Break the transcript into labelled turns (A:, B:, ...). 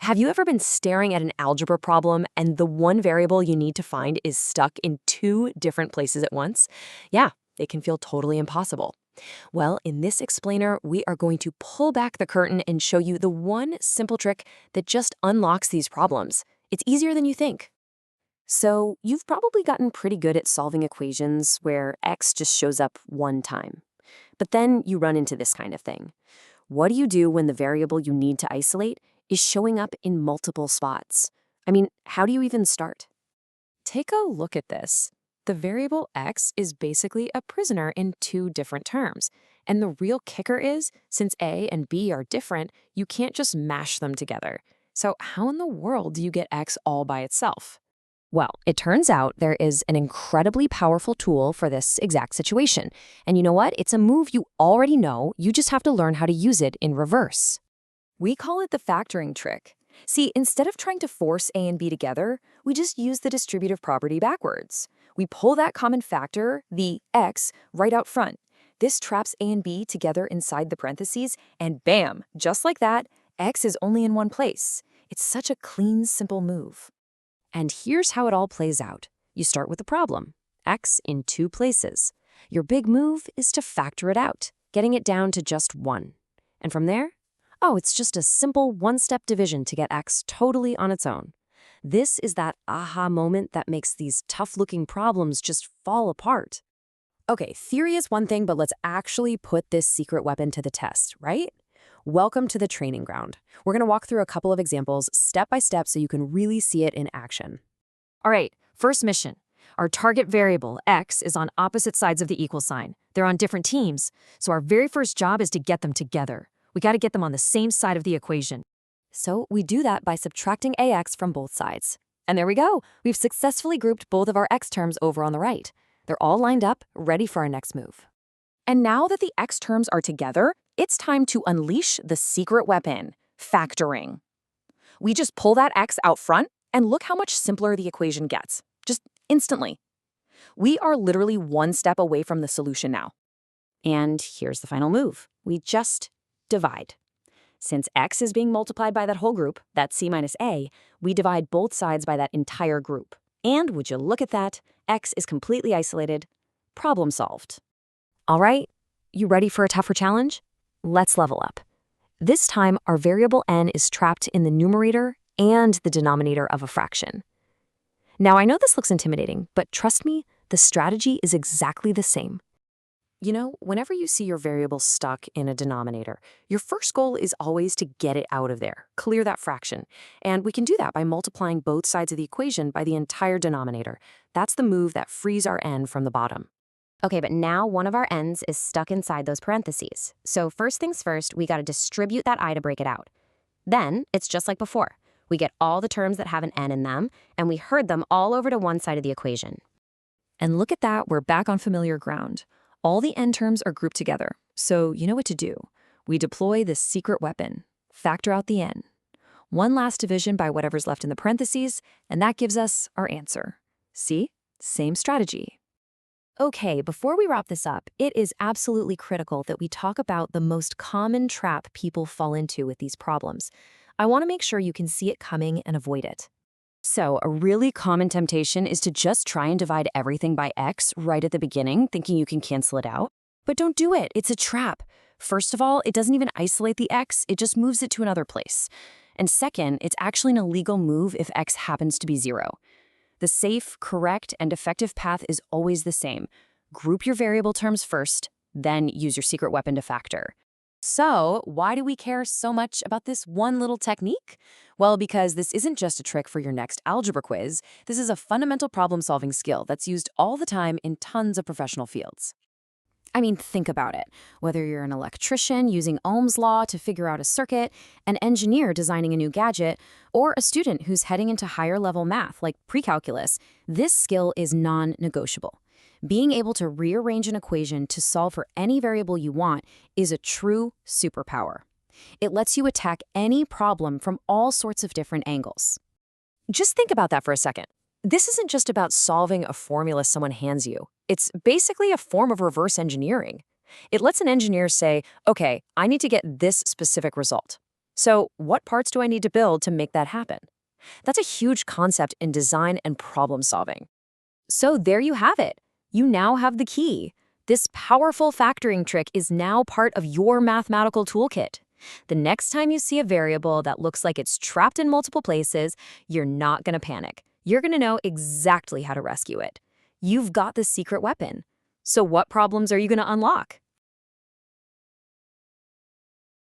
A: Have you ever been staring at an algebra problem and the one variable you need to find is stuck in two different places at once? Yeah, it can feel totally impossible. Well, in this explainer, we are going to pull back the curtain and show you the one simple trick that just unlocks these problems. It's easier than you think. So, you've probably gotten pretty good at solving equations where x just shows up one time. But then you run into this kind of thing. What do you do when the variable you need to isolate is showing up in multiple spots? I mean, how do you even start? Take a look at this. The variable x is basically a prisoner in two different terms. And the real kicker is, since a and b are different, you can't just mash them together. So how in the world do you get x all by itself? Well, it turns out there is an incredibly powerful tool for this exact situation. And you know what? It's a move you already know, you just have to learn how to use it in reverse. We call it the factoring trick. See, instead of trying to force a and b together, we just use the distributive property backwards. We pull that common factor, the x, right out front. This traps a and b together inside the parentheses, and bam, just like that, x is only in one place. It's such a clean, simple move. And here's how it all plays out. You start with the problem, x in two places. Your big move is to factor it out, getting it down to just one. And from there, it's just a simple one-step division to get x totally on its own. This is that aha moment that makes these tough-looking problems just fall apart. Okay, theory is one thing, but let's actually put this secret weapon to the test, right? Welcome to the training ground. We're going to walk through a couple of examples step by step so you can really see it in action. All right, first mission. Our target variable, x, is on opposite sides of the equal sign. They're on different teams, so our very first job is to get them together. We got to get them on the same side of the equation. So we do that by subtracting ax from both sides. And there we go. We've successfully grouped both of our x terms over on the right. They're all lined up, ready for our next move. And now that the x terms are together, it's time to unleash the secret weapon, factoring. We just pull that x out front, and look how much simpler the equation gets, just instantly. We are literally one step away from the solution now. And here's the final move. We just divide. Since x is being multiplied by that whole group, that's c minus a, we divide both sides by that entire group. And would you look at that, x is completely isolated. Problem solved. All right, you ready for a tougher challenge? Let's level up. This time, our variable n is trapped in the numerator and the denominator of a fraction. Now, I know this looks intimidating, but trust me, the strategy is exactly the same. You know, whenever you see your variable stuck in a denominator, your first goal is always to get it out of there, clear that fraction. And we can do that by multiplying both sides of the equation by the entire denominator. That's the move that frees our n from the bottom. Okay, but now one of our n's is stuck inside those parentheses. So first things first, we got to distribute that I to break it out. Then, it's just like before. We get all the terms that have an n in them, and we herd them all over to one side of the equation. And look at that, we're back on familiar ground. All the n terms are grouped together, so you know what to do. We deploy this secret weapon, factor out the n. One last division by whatever's left in the parentheses, and that gives us our answer. See? Same strategy. Okay, before we wrap this up, it is absolutely critical that we talk about the most common trap people fall into with these problems. I want to make sure you can see it coming and avoid it. So, a really common temptation is to just try and divide everything by x right at the beginning, thinking you can cancel it out. But don't do it. It's a trap. First of all, it doesn't even isolate the x, it just moves it to another place. And second, it's actually an illegal move if x happens to be 0. The safe, correct, and effective path is always the same. Group your variable terms first, then use your secret weapon to factor. So, why do we care so much about this one little technique? Well, because this isn't just a trick for your next algebra quiz. This is a fundamental problem-solving skill that's used all the time in tons of professional fields. I mean, think about it. Whether you're an electrician using Ohm's law to figure out a circuit, an engineer designing a new gadget, or a student who's heading into higher-level math like pre-calculus, this skill is non-negotiable. Being able to rearrange an equation to solve for any variable you want is a true superpower. It lets you attack any problem from all sorts of different angles. Just think about that for a second. This isn't just about solving a formula someone hands you. It's basically a form of reverse engineering. It lets an engineer say, okay, I need to get this specific result. So, what parts do I need to build to make that happen? That's a huge concept in design and problem solving. So, there you have it. You now have the key. This powerful factoring trick is now part of your mathematical toolkit. The next time you see a variable that looks like it's trapped in multiple places, you're not going to panic. You're going to know exactly how to rescue it. You've got the secret weapon. So, what problems are you going to unlock?